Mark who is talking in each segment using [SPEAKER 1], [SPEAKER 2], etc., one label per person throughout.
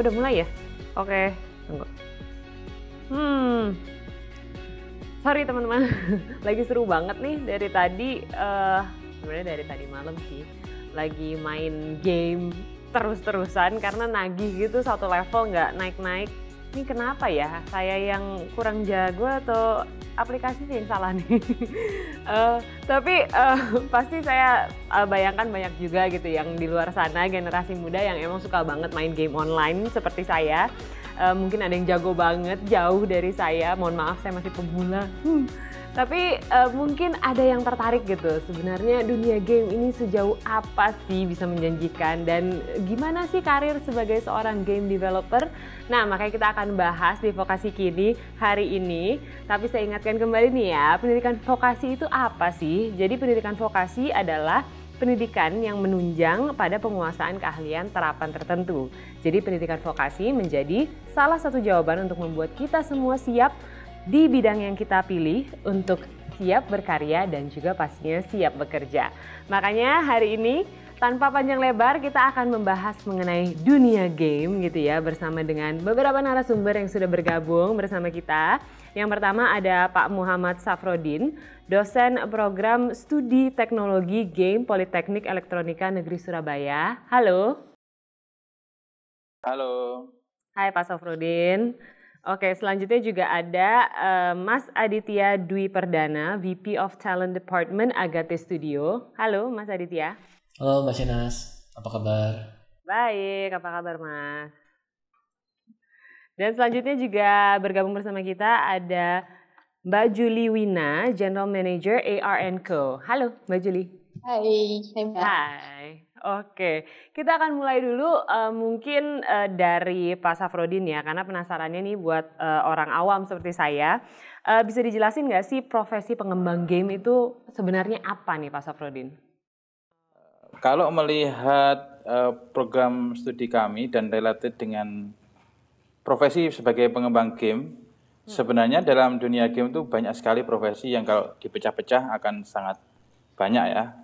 [SPEAKER 1] udah mulai ya? Oke, tunggu. Sorry teman-teman, lagi seru banget nih dari tadi, sebenarnya dari tadi malam sih. Lagi main game terus-terusan karena nagih gitu satu level nggak naik-naik. Ini kenapa ya? Saya yang kurang jago atau aplikasinya yang salah nih? Tapi pasti saya bayangkan banyak juga gitu yang di luar sana generasi muda yang emang suka banget main game online seperti saya. Mungkin ada yang jago banget jauh dari saya, mohon maaf saya masih pemula. Tapi mungkin ada yang tertarik gitu, sebenarnya dunia game ini sejauh apa sih bisa menjanjikan dan gimana sih karir sebagai seorang game developer? Nah makanya kita akan bahas di Vokasi Kini hari ini. Tapi saya ingatkan kembali nih ya, pendidikan vokasi itu apa sih? Jadi pendidikan vokasi adalah pendidikan yang menunjang pada penguasaan keahlian terapan tertentu. Jadi pendidikan vokasi menjadi salah satu jawaban untuk membuat kita semua siap di bidang yang kita pilih untuk siap berkarya dan juga pastinya siap bekerja. Makanya hari ini tanpa panjang lebar kita akan membahas mengenai dunia game gitu ya bersama dengan beberapa narasumber yang sudah bergabung bersama kita. Yang pertama ada Pak Muhammad Safrodin, dosen program studi teknologi game Politeknik Elektronika Negeri Surabaya. Halo.
[SPEAKER 2] Halo.
[SPEAKER 1] Hai Pak Safrodin. Oke, selanjutnya juga ada Mas Aditya Dwi Perdana, VP of Talent Department Agate Studio. Halo Mas Aditya.
[SPEAKER 3] Halo Mbak Shenas, apa kabar?
[SPEAKER 1] Baik, apa kabar Mas? Dan selanjutnya juga bergabung bersama kita ada Mbak Julie Wina, General Manager AR&Co. Halo Mbak Julie.
[SPEAKER 4] Hai Mbak.
[SPEAKER 1] Hai. Oke, kita akan mulai dulu mungkin dari Pak Safrodin ya, karena penasarannya nih buat orang awam seperti saya. Bisa dijelasin nggak sih profesi pengembang game itu sebenarnya apa nih Pak Safrodin?
[SPEAKER 2] Kalau melihat program studi kami dan related dengan profesi sebagai pengembang game, sebenarnya dalam dunia game itu banyak sekali profesi yang kalau dipecah-pecah akan sangat banyak ya.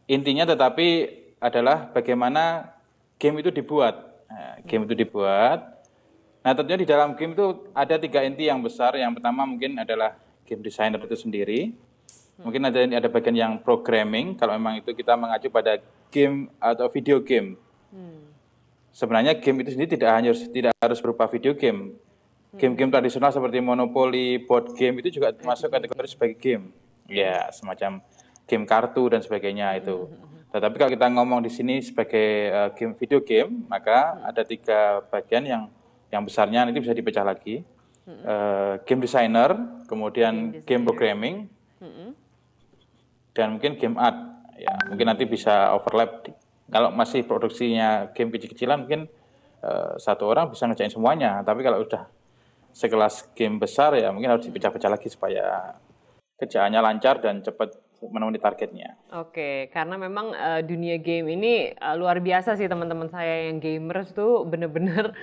[SPEAKER 2] Intinya tetapi adalah bagaimana game itu dibuat. Nah, tentunya di dalam game itu ada 3 inti yang besar. Yang pertama mungkin adalah game designer itu sendiri. Mungkin ada bagian yang programming, kalau memang itu kita mengacu pada game atau video game. Sebenarnya game itu sendiri tidak harus berupa video game. Game-game tradisional seperti Monopoly, board game itu juga masuk kategori sebagai game. Ya, semacam game kartu dan sebagainya itu. Tetapi kalau kita ngomong di sini sebagai game video game, maka ada 3 bagian yang besarnya nanti bisa dipecah lagi. Game designer, kemudian game programming, dan mungkin game art. Ya, mungkin nanti bisa overlap. Kalau masih produksinya game kecil-kecilan mungkin 1 orang bisa ngerjain semuanya. Tapi kalau udah sekelas game besar ya mungkin harus dipecah-pecah lagi supaya kerjaannya lancar dan cepat memenuhi targetnya.
[SPEAKER 1] Oke, karena memang dunia game ini luar biasa sih teman-teman saya yang gamers tuh bener-bener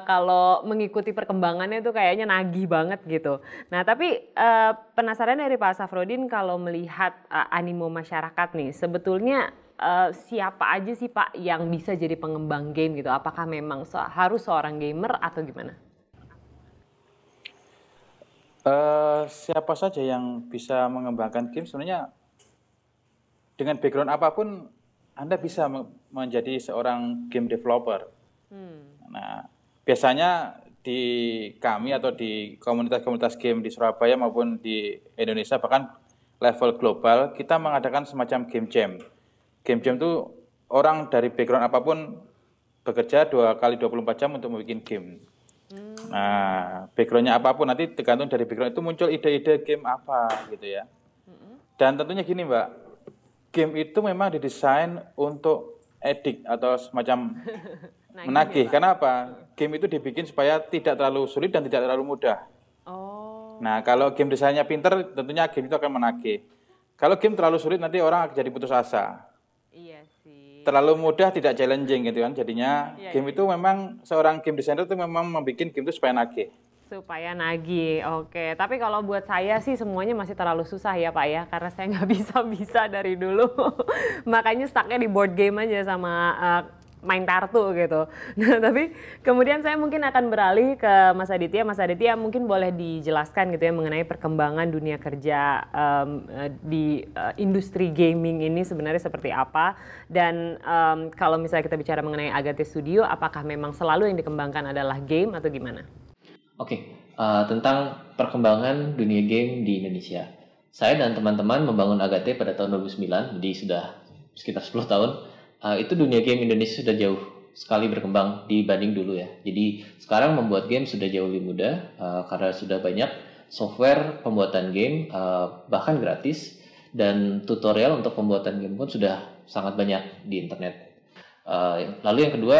[SPEAKER 1] kalau mengikuti perkembangannya tuh kayaknya nagih banget gitu. Nah tapi penasaran dari Pak Safrodin kalau melihat animo masyarakat nih, sebetulnya siapa aja sih Pak yang bisa jadi pengembang game gitu? Apakah memang harus seorang gamer atau gimana?
[SPEAKER 2] Siapa saja yang bisa mengembangkan game sebenarnya dengan background apapun Anda bisa menjadi seorang game developer. Nah, biasanya di kami atau di komunitas-komunitas game di Surabaya maupun di Indonesia bahkan level global kita mengadakan semacam game jam. Game jam itu orang dari background apapun bekerja 2 kali 24 jam untuk membuat game. Nah, backgroundnya apapun nanti tergantung dari background itu muncul ide-ide game apa gitu ya. Dan tentunya gini Mbak, game itu memang didesain untuk edik atau semacam menagih. Karena apa? Game itu dibikin supaya tidak terlalu sulit dan tidak terlalu mudah. Nah, kalau game desainnya pinter, tentunya game itu akan menagih. Kalau game terlalu sulit nanti orang akan jadi putus asa.
[SPEAKER 1] Iya sih.
[SPEAKER 2] Terlalu mudah tidak challenging gitu kan. Jadinya game itu memang seorang game designer itu memang membuat game itu supaya nagih.
[SPEAKER 1] Supaya nagih, oke. Tapi kalau buat saya sih semuanya masih terlalu susah ya Pak ya. Karena saya nggak bisa dari dulu. Makanya stucknya di board game aja sama main kartu gitu. Nah, tapi kemudian saya mungkin akan beralih ke Mas Aditya. Mas Aditya mungkin boleh dijelaskan gitu ya mengenai perkembangan dunia kerja di industri gaming ini sebenarnya seperti apa. Dan kalau misalnya kita bicara mengenai Agate Studio, apakah memang selalu yang dikembangkan adalah game atau gimana?
[SPEAKER 3] Oke, tentang perkembangan dunia game di Indonesia. Saya dan teman-teman membangun Agate pada tahun 2009, jadi sudah sekitar 10 tahun. Itu dunia game Indonesia sudah jauh sekali berkembang dibanding dulu ya. Jadi sekarang membuat game sudah jauh lebih mudah karena sudah banyak software pembuatan game bahkan gratis, dan tutorial untuk pembuatan game pun sudah sangat banyak di internet. Lalu yang kedua,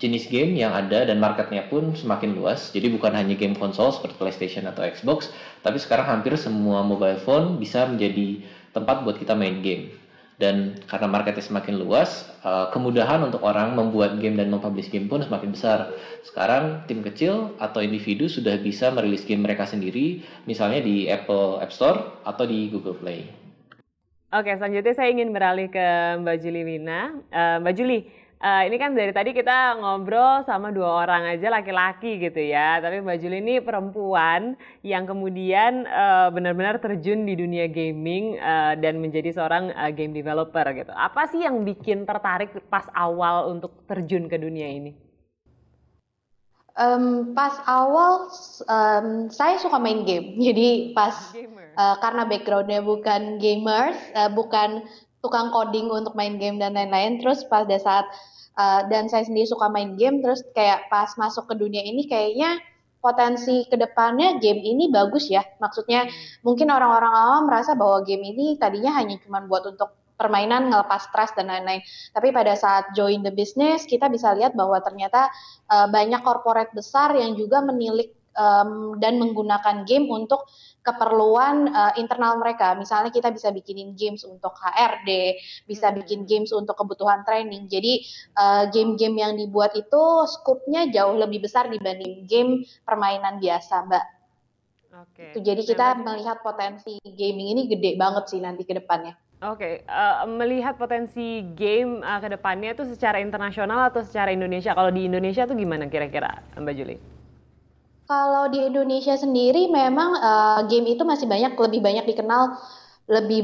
[SPEAKER 3] jenis game yang ada dan marketnya pun semakin luas. Jadi bukan hanya game konsol seperti PlayStation atau Xbox, tapi sekarang hampir semua mobile phone bisa menjadi tempat buat kita main game. Dan karena marketnya semakin luas, kemudahan untuk orang membuat game dan mempublish game pun semakin besar. Sekarang tim kecil atau individu sudah bisa merilis game mereka sendiri, misalnya di Apple App Store atau di Google Play.
[SPEAKER 1] Oke, selanjutnya saya ingin beralih ke Mbak Juli Wina. Mbak Juli, ini kan dari tadi kita ngobrol sama 2 orang aja laki-laki gitu ya. Tapi Mbak Juli ini perempuan yang kemudian benar-benar terjun di dunia gaming dan menjadi seorang game developer gitu. Apa sih yang bikin tertarik pas awal untuk terjun ke dunia ini?
[SPEAKER 4] Pas awal saya suka main game. Jadi pas karena backgroundnya bukan gamers, bukan tukang coding untuk main game dan lain-lain. Terus pada saat dan saya sendiri suka main game, terus kayak pas masuk ke dunia ini kayaknya potensi kedepannya game ini bagus ya. Maksudnya mungkin orang-orang awam merasa bahwa game ini tadinya hanya cuma buat untuk permainan, ngelepas stres dan lain-lain. Tapi pada saat join the business, kita bisa lihat bahwa ternyata banyak corporate besar yang juga menilik dan menggunakan game untuk keperluan internal mereka. Misalnya kita bisa bikinin games untuk HRD, bisa bikin games untuk kebutuhan training. Jadi game-game yang dibuat itu scope-nya jauh lebih besar dibanding game permainan biasa, Mbak.
[SPEAKER 1] Oke.
[SPEAKER 4] Jadi kita melihat potensi gaming ini gede banget sih nanti ke depannya.
[SPEAKER 1] Oke, melihat potensi game ke depannya itu secara internasional atau secara Indonesia? Kalau di Indonesia tuh gimana kira-kira, Mbak Juli?
[SPEAKER 4] Kalau di Indonesia sendiri memang game itu masih lebih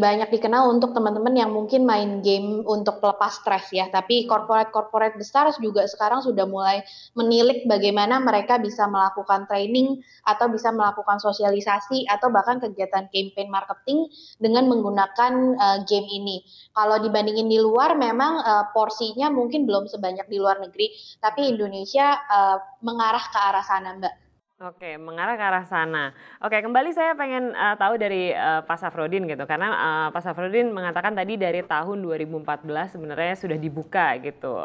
[SPEAKER 4] banyak dikenal untuk teman-teman yang mungkin main game untuk pelepas stres ya. Tapi corporate besar juga sekarang sudah mulai menilik bagaimana mereka bisa melakukan training atau bisa melakukan sosialisasi atau bahkan kegiatan campaign marketing dengan menggunakan game ini. Kalau dibandingin di luar memang porsinya mungkin belum sebanyak di luar negeri, tapi Indonesia mengarah ke arah sana, Mbak.
[SPEAKER 1] Oke, mengarah ke arah sana. Oke, kembali saya pengen tahu dari Pak Safrodin gitu, karena Pak Safrodin mengatakan tadi dari tahun 2014 sebenarnya sudah dibuka gitu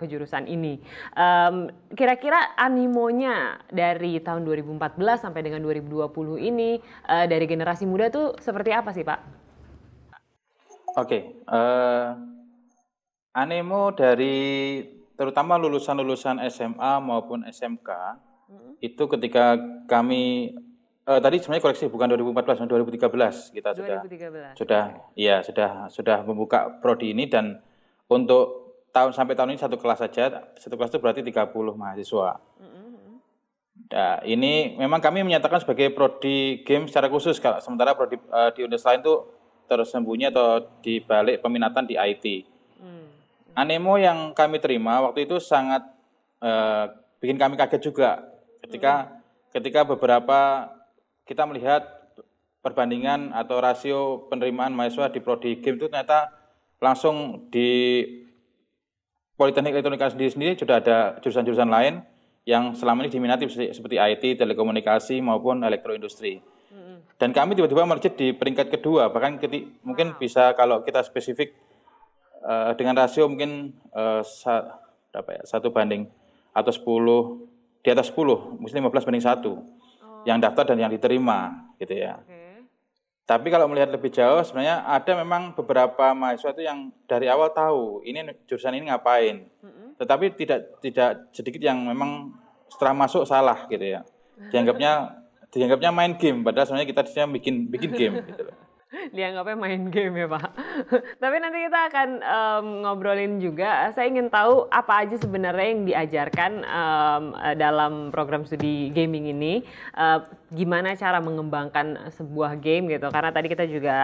[SPEAKER 1] ke jurusan ini. Kira-kira animonya dari tahun 2014 sampai dengan 2020 ini dari generasi muda tuh seperti apa sih, Pak?
[SPEAKER 2] Oke, animo dari terutama lulusan-lulusan SMA maupun SMK itu ketika kami tadi sebenarnya koreksi bukan 2014, 2013 kita
[SPEAKER 1] 2013.
[SPEAKER 2] sudah membuka prodi ini, dan untuk sampai tahun ini satu kelas saja. Satu kelas itu berarti 30 mahasiswa. Nah, ini memang kami menyatakan sebagai prodi game secara khusus, sementara prodi di universitas lain itu tersembunyi atau dibalik peminatan di IT. Animo yang kami terima waktu itu sangat bikin kami kaget juga ketika beberapa kita melihat perbandingan atau rasio penerimaan mahasiswa di prodi game itu ternyata langsung di Politeknik Elektronika sendiri sudah ada jurusan-jurusan lain yang selama ini diminati seperti IT, telekomunikasi maupun elektroindustri. Dan kami tiba-tiba melejit di peringkat kedua, bahkan mungkin bisa kalau kita spesifik dengan rasio mungkin 1 banding atau 10, di atas 10, mungkin 15/1 yang daftar dan yang diterima gitu ya. Tapi kalau melihat lebih jauh sebenarnya ada memang beberapa mahasiswa itu yang dari awal tahu ini jurusan ini ngapain. Tetapi tidak sedikit yang memang setelah masuk salah gitu ya. Dianggapnya main game, padahal sebenarnya kita bikin game gitu loh.
[SPEAKER 1] Dianggapnya main game ya Pak. Tapi nanti kita akan ngobrolin juga. Saya ingin tahu apa aja sebenarnya yang diajarkan dalam program studi gaming ini. Gimana cara mengembangkan sebuah game gitu. Karena tadi kita juga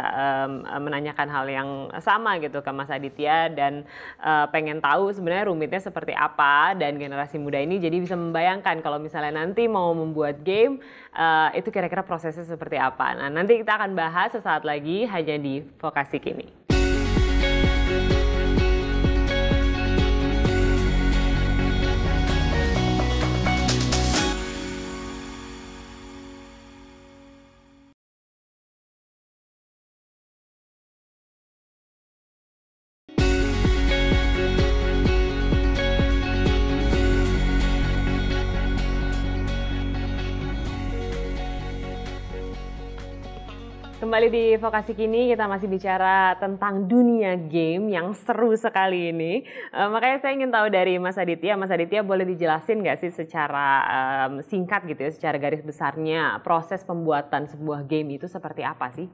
[SPEAKER 1] menanyakan hal yang sama gitu ke Mas Aditya. Dan pengen tahu sebenarnya rumitnya seperti apa. Dan generasi muda ini jadi bisa membayangkan kalau misalnya nanti mau membuat game, itu kira-kira prosesnya seperti apa. Nah nanti kita akan bahas sesaat lagi hanya di Vokasi Kini. Kembali di Vokasi Kini, kita masih bicara tentang dunia game yang seru sekali ini. Makanya saya ingin tahu dari Mas Aditya. Mas Aditya boleh dijelasin nggak sih secara singkat gitu ya, secara garis besarnya proses pembuatan sebuah game itu seperti apa sih?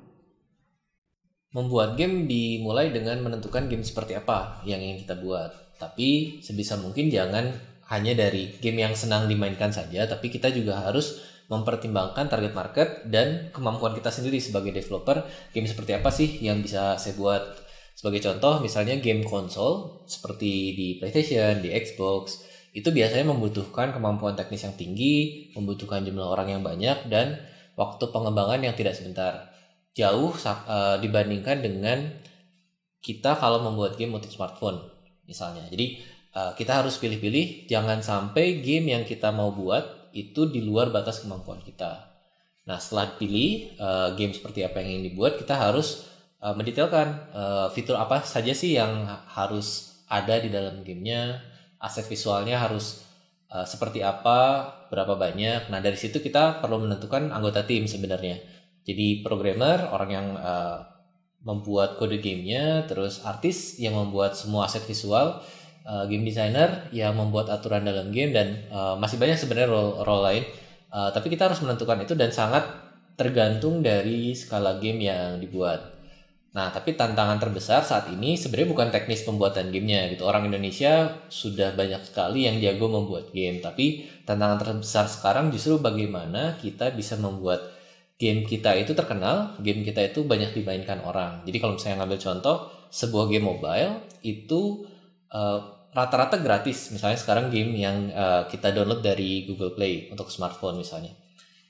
[SPEAKER 3] Membuat game dimulai dengan menentukan game seperti apa yang ingin kita buat. Tapi sebisa mungkin jangan hanya dari game yang senang dimainkan saja, tapi kita juga harus mempertimbangkan target market dan kemampuan kita sendiri sebagai developer. Game seperti apa sih yang bisa saya buat? Sebagai contoh, misalnya game konsol seperti di PlayStation, di Xbox, itu biasanya membutuhkan kemampuan teknis yang tinggi, membutuhkan jumlah orang yang banyak, dan waktu pengembangan yang tidak sebentar. Jauh dibandingkan dengan kita kalau membuat game untuk smartphone misalnya. Jadi kita harus pilih-pilih, jangan sampai game yang kita mau buat itu di luar batas kemampuan kita. Nah, setelah pilih game seperti apa yang ingin dibuat, kita harus mendetailkan fitur apa saja sih yang harus ada di dalam gamenya, aset visualnya harus seperti apa, berapa banyak. Nah, dari situ kita perlu menentukan anggota tim sebenarnya. Jadi programmer, orang yang membuat kode gamenya, terus artis yang membuat semua aset visual, game designer yang membuat aturan dalam game, dan masih banyak sebenarnya role lain. Tapi kita harus menentukan itu dan sangat tergantung dari skala game yang dibuat. Nah, tapi tantangan terbesar saat ini sebenarnya bukan teknis pembuatan gamenya gitu. Orang Indonesia sudah banyak sekali yang jago membuat game, tapi tantangan terbesar sekarang justru bagaimana kita bisa membuat game kita itu terkenal, game kita itu banyak dimainkan orang. Jadi kalau misalnya ngambil contoh, sebuah game mobile itu rata-rata gratis. Misalnya sekarang game yang kita download dari Google Play untuk smartphone misalnya,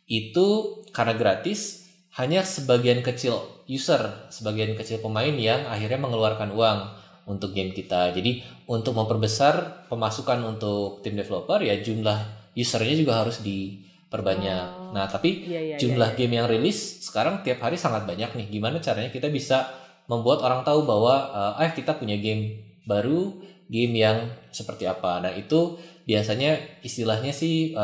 [SPEAKER 3] itu karena gratis, hanya sebagian kecil user, sebagian kecil pemain yang akhirnya mengeluarkan uang untuk game kita. Jadi untuk memperbesar pemasukan untuk tim developer, ya jumlah usernya juga harus diperbanyak. Nah, tapi jumlah game yang rilis sekarang tiap hari sangat banyak nih. Gimana caranya kita bisa membuat orang tahu bahwa kita punya game baru, game yang seperti apa. Nah, itu biasanya istilahnya sih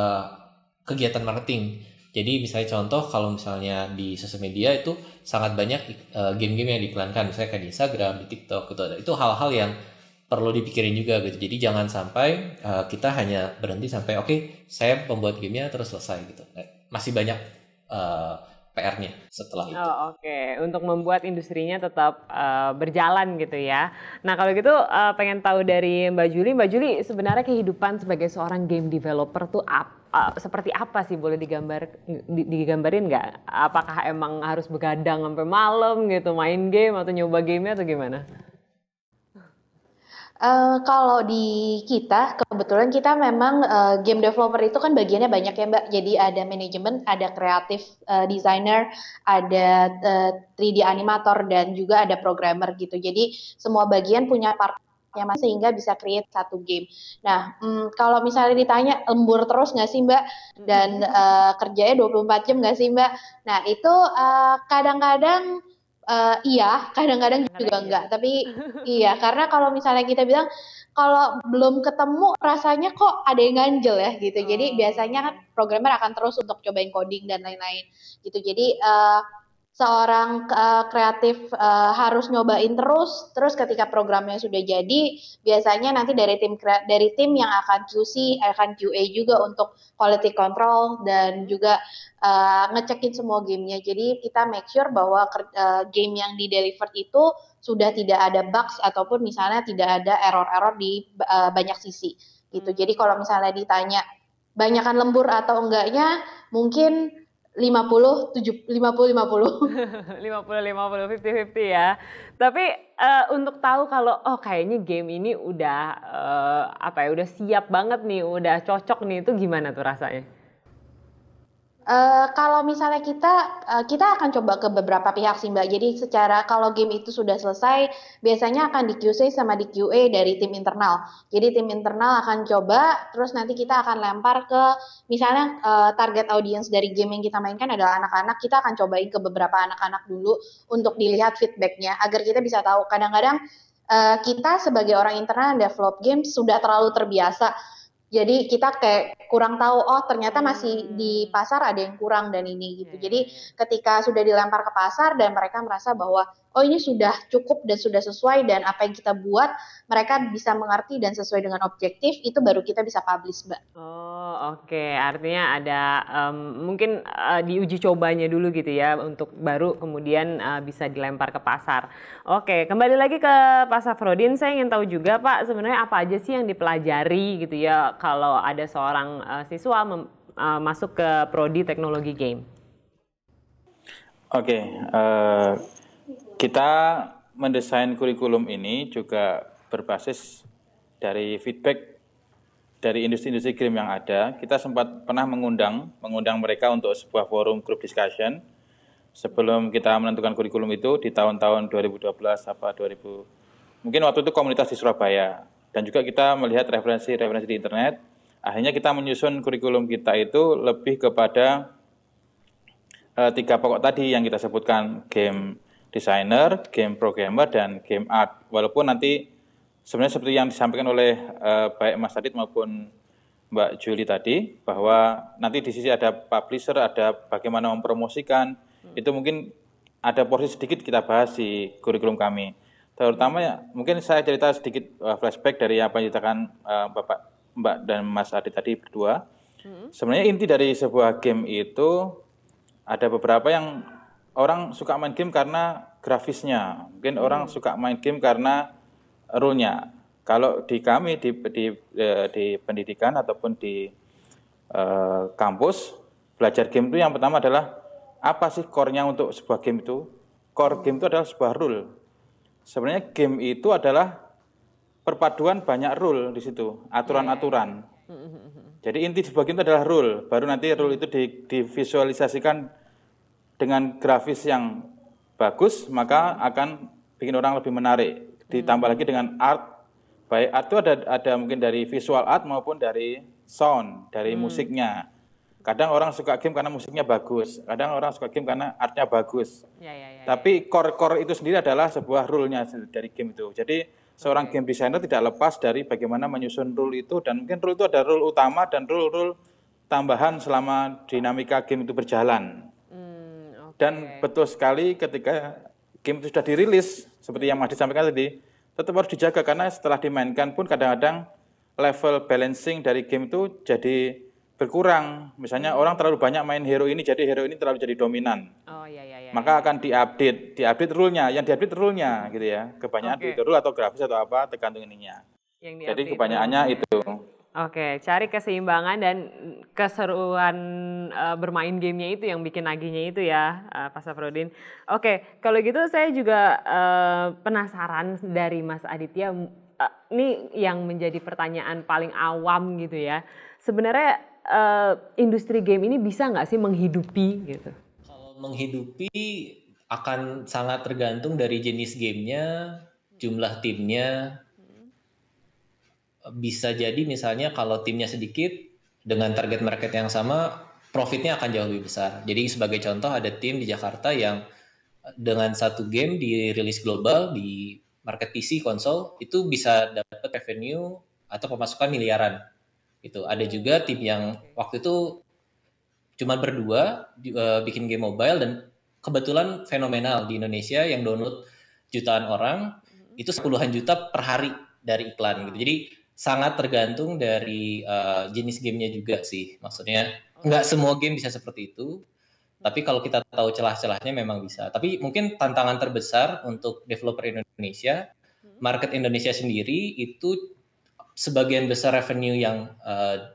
[SPEAKER 3] kegiatan marketing. Jadi misalnya contoh, kalau misalnya di sosial media itu sangat banyak game-game yang diiklankan, misalnya kayak di Instagram, di TikTok gitu. Itu hal-hal yang perlu dipikirin juga gitu. Jadi jangan sampai kita hanya berhenti sampai saya pembuat gamenya terus selesai gitu. Masih banyak PR-nya setelah itu.
[SPEAKER 1] Oke. Untuk membuat industrinya tetap berjalan gitu ya. Nah, kalau gitu pengen tahu dari Mbak Juli sebenarnya kehidupan sebagai seorang game developer tuh seperti apa sih? Boleh digambarin nggak? Apakah emang harus begadang sampai malam gitu main game atau nyoba gamenya atau gimana?
[SPEAKER 4] Kalau di kita, kebetulan kita memang game developer itu kan bagiannya banyak ya Mbak. Jadi ada manajemen, ada kreatif designer, ada 3D animator, dan juga ada programmer gitu. Jadi semua bagian punya partnya sehingga bisa create satu game. Nah, kalau misalnya ditanya lembur terus nggak sih Mbak? Dan kerjanya 24 jam nggak sih Mbak? Nah, itu kadang-kadang iya, kadang-kadang juga enggak. Tapi iya, karena kalau misalnya kita bilang kalau belum ketemu rasanya kok ada yang ganjel ya gitu. Jadi biasanya kan programmer akan terus untuk cobain coding dan lain-lain gitu. Jadi seorang kreatif harus nyobain terus ketika programnya sudah jadi, biasanya nanti dari tim yang akan QC, akan QA juga untuk quality control dan juga ngecekin semua gamenya. Jadi kita make sure bahwa game yang di delivered itu sudah tidak ada bugs ataupun misalnya tidak ada error-error di banyak sisi gitu. Jadi kalau misalnya ditanya banyakan lembur atau enggaknya, mungkin 50 50
[SPEAKER 1] 50 ya. Tapi untuk tahu kalau kayaknya game ini udah udah siap banget nih, udah cocok nih, itu gimana tuh rasanya?
[SPEAKER 4] Kalau misalnya kita akan coba ke beberapa pihak sih Mbak. Jadi kalau game itu sudah selesai, biasanya akan di QC sama di QA dari tim internal. Jadi tim internal akan coba, terus nanti kita akan lempar ke misalnya target audience dari game yang kita mainkan adalah anak-anak. Kita akan cobain ke beberapa anak-anak dulu untuk dilihat feedbacknya, agar kita bisa tahu. Kadang-kadang kita sebagai orang internal develop game sudah terlalu terbiasa. Jadi kita kayak kurang tahu, ternyata masih di pasar ada yang kurang dan ini gitu. Jadi ketika sudah dilempar ke pasar dan mereka merasa bahwa ini sudah cukup dan sudah sesuai dan apa yang kita buat mereka bisa mengerti dan sesuai dengan objektif, itu baru kita bisa publish, Mbak.
[SPEAKER 1] Oke. Artinya ada mungkin diuji cobanya dulu gitu ya, untuk baru kemudian bisa dilempar ke pasar. Oke, kembali lagi ke Pak Safrodin, saya ingin tahu juga Pak, sebenarnya apa aja sih yang dipelajari gitu ya kalau ada seorang siswa masuk ke prodi teknologi game?
[SPEAKER 2] Oke, kita mendesain kurikulum ini juga berbasis dari feedback dari industri-industri game yang ada. Kita sempat pernah mengundang mereka untuk sebuah forum group discussion sebelum kita menentukan kurikulum itu di tahun-tahun 2012 mungkin waktu itu komunitas di Surabaya, dan juga kita melihat referensi-referensi di internet. Akhirnya kita menyusun kurikulum kita itu lebih kepada 3 pokok tadi yang kita sebutkan, game designer, game programmer, dan game art. Walaupun nanti sebenarnya seperti yang disampaikan oleh baik Mas Adit maupun Mbak Julie tadi, bahwa nanti di sisi ada publisher, ada bagaimana mempromosikan, itu mungkin ada porsi sedikit kita bahas di kurikulum kami. Terutama mungkin saya cerita sedikit flashback dari apa yang diceritakan Mbak dan Mas Adit tadi berdua. Sebenarnya inti dari sebuah game itu ada beberapa yang orang suka main game karena grafisnya, mungkin orang suka main game karena rule-nya. Kalau di kami di pendidikan ataupun di kampus, belajar game itu yang pertama adalah apa sih core-nya untuk sebuah game itu? Core game itu adalah sebuah rule. Sebenarnya game itu adalah perpaduan banyak rule di situ, aturan-aturan. Jadi inti sebuah game itu adalah rule. Baru nanti rule itu divisualisasikan dengan grafis yang bagus, maka akan bikin orang lebih menarik. Ditambah lagi dengan art. Baik art itu ada mungkin dari visual art maupun dari sound, dari musiknya. Kadang orang suka game karena musiknya bagus, kadang orang suka game karena artnya bagus. Tapi core itu sendiri adalah sebuah rule-nya dari game itu. Jadi seorang game designer tidak lepas dari bagaimana menyusun rule itu, dan mungkin rule itu ada rule utama dan rule tambahan selama dinamika game itu berjalan. Dan betul sekali ketika game itu sudah dirilis, seperti yang Mas disampaikan tadi, tetap harus dijaga karena setelah dimainkan pun kadang-kadang level balancing dari game itu jadi berkurang. Misalnya orang terlalu banyak main hero ini, jadi hero ini terlalu jadi dominan. Maka akan diupdate rule-nya, yang diupdate rule-nya gitu ya. Kebanyakan itu rule atau grafis atau apa, tergantung ininya. Jadi kebanyakannya itu.
[SPEAKER 1] Oke, cari keseimbangan dan keseruan bermain gamenya itu yang bikin nagihnya itu ya, Pak Safrodin. Oke, kalau gitu saya juga penasaran dari Mas Aditya, ini yang menjadi pertanyaan paling awam gitu ya. Sebenarnya industri game ini bisa nggak sih menghidupi gitu?
[SPEAKER 3] Kalau menghidupi akan sangat tergantung dari jenis gamenya, jumlah timnya. Bisa jadi misalnya kalau timnya sedikit dengan target market yang sama, profitnya akan jauh lebih besar. Jadi sebagai contoh ada tim di Jakarta yang dengan satu game dirilis global di market PC, konsol, itu bisa dapat revenue atau pemasukan miliaran. Itu ada juga tim yang waktu itu cuma berdua bikin game mobile dan kebetulan fenomenal di Indonesia yang download jutaan orang, itu puluhan juta per hari dari iklan gitu. Jadi sangat tergantung dari jenis gamenya juga sih. Maksudnya nggak semua game bisa seperti itu, tapi kalau kita tahu celah-celahnya memang bisa. Tapi mungkin tantangan terbesar untuk developer Indonesia, market Indonesia sendiri itu sebagian besar revenue yang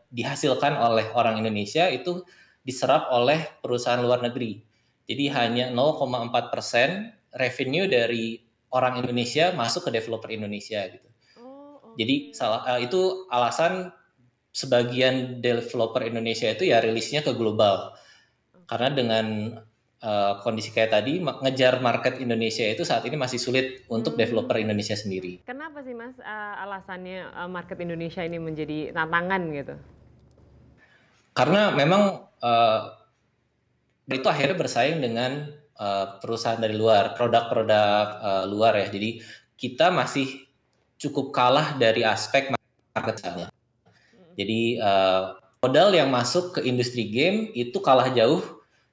[SPEAKER 3] dihasilkan oleh orang Indonesia itu diserap oleh perusahaan luar negeri. Jadi hanya 0,4% revenue dari orang Indonesia masuk ke developer Indonesia gitu. Jadi itu alasan sebagian developer Indonesia itu ya rilisnya ke global. Karena dengan kondisi kayak tadi, ngejar market Indonesia itu saat ini masih sulit untuk developer Indonesia sendiri.
[SPEAKER 1] Kenapa sih Mas alasannya market Indonesia ini menjadi tantangan gitu?
[SPEAKER 3] Karena memang itu akhirnya bersaing dengan perusahaan dari luar, produk-produk luar ya. Jadi kita masih cukup kalah dari aspek marketnya. Jadi modal yang masuk ke industri game itu kalah jauh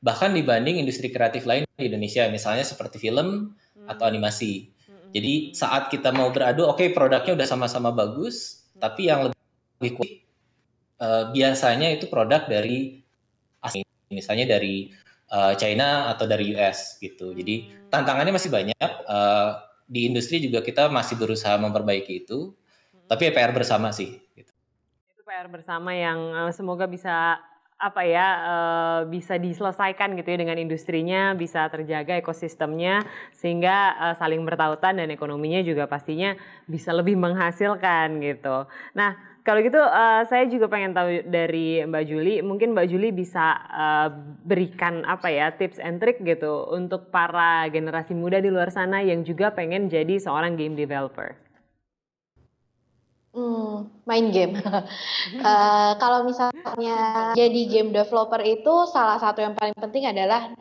[SPEAKER 3] bahkan dibanding industri kreatif lain di Indonesia, misalnya seperti film atau animasi. Jadi saat kita mau beradu, oke, produknya udah sama-sama bagus, tapi yang lebih biasanya itu produk dari asing, misalnya dari China atau dari US gitu. Jadi tantangannya masih banyak. Di industri juga kita masih berusaha memperbaiki itu, tapi PR bersama sih. Gitu.
[SPEAKER 1] Itu PR bersama yang semoga bisa bisa diselesaikan gitu ya dengan industrinya, bisa terjaga ekosistemnya sehingga saling bertautan dan ekonominya juga pastinya bisa lebih menghasilkan gitu. Nah, kalau gitu saya juga pengen tahu dari Mbak Julie, mungkin Mbak Julie bisa berikan tips and trick gitu untuk para generasi muda di luar sana yang juga pengen jadi seorang game developer.
[SPEAKER 4] Main game. Kalau misalnya jadi game developer itu salah satu yang paling penting adalah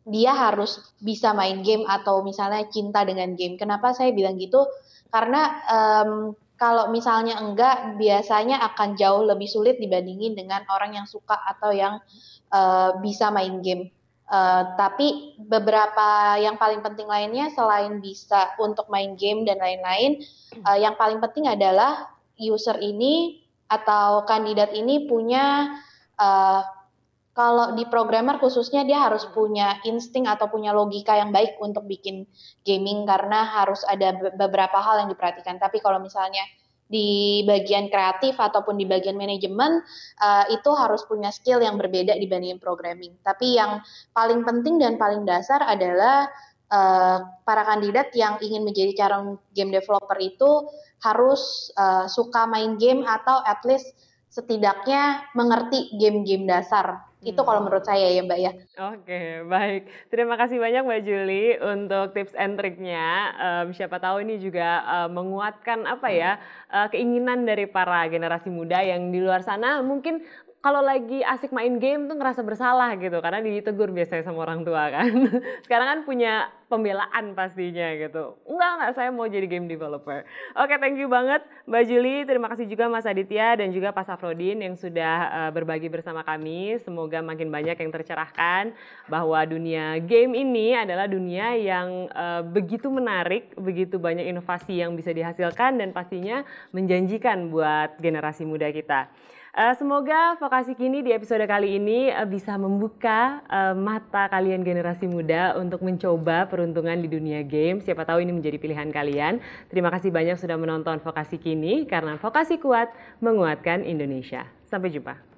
[SPEAKER 4] dia harus bisa main game atau misalnya cinta dengan game. Kenapa saya bilang gitu? Karena kalau misalnya enggak, biasanya akan jauh lebih sulit dibandingin dengan orang yang suka atau yang bisa main game. Tapi beberapa yang paling penting lainnya selain bisa untuk main game dan lain-lain, yang paling penting adalah user ini atau kandidat ini punya, kalau di programmer khususnya dia harus punya insting atau punya logika yang baik untuk bikin gaming karena harus ada beberapa hal yang diperhatikan. Tapi kalau misalnya di bagian kreatif ataupun di bagian manajemen itu harus punya skill yang berbeda dibanding programming. Tapi yang paling penting dan paling dasar adalah para kandidat yang ingin menjadi calon game developer itu harus suka main game atau at least setidaknya mengerti game-game dasar. Itu kalau menurut saya ya Mbak ya.
[SPEAKER 1] Oke, baik. Terima kasih banyak Mbak Julie untuk tips and triknya. Siapa tahu ini juga menguatkan keinginan dari para generasi muda yang di luar sana mungkin kalau lagi asik main game tuh ngerasa bersalah gitu karena ditegur biasanya sama orang tua kan. Sekarang kan punya pembelaan pastinya gitu. Enggak, saya mau jadi game developer. Oke, thank you banget Mbak Julie. Terima kasih juga Mas Aditya dan juga Pak Safrodin yang sudah berbagi bersama kami. Semoga makin banyak yang tercerahkan bahwa dunia game ini adalah dunia yang begitu menarik, begitu banyak inovasi yang bisa dihasilkan dan pastinya menjanjikan buat generasi muda kita. Semoga Vokasi Kini di episode kali ini bisa membuka mata kalian generasi muda untuk mencoba peruntungan di dunia game. Siapa tahu ini menjadi pilihan kalian. Terima kasih banyak sudah menonton Vokasi Kini karena vokasi kuat menguatkan Indonesia. Sampai jumpa.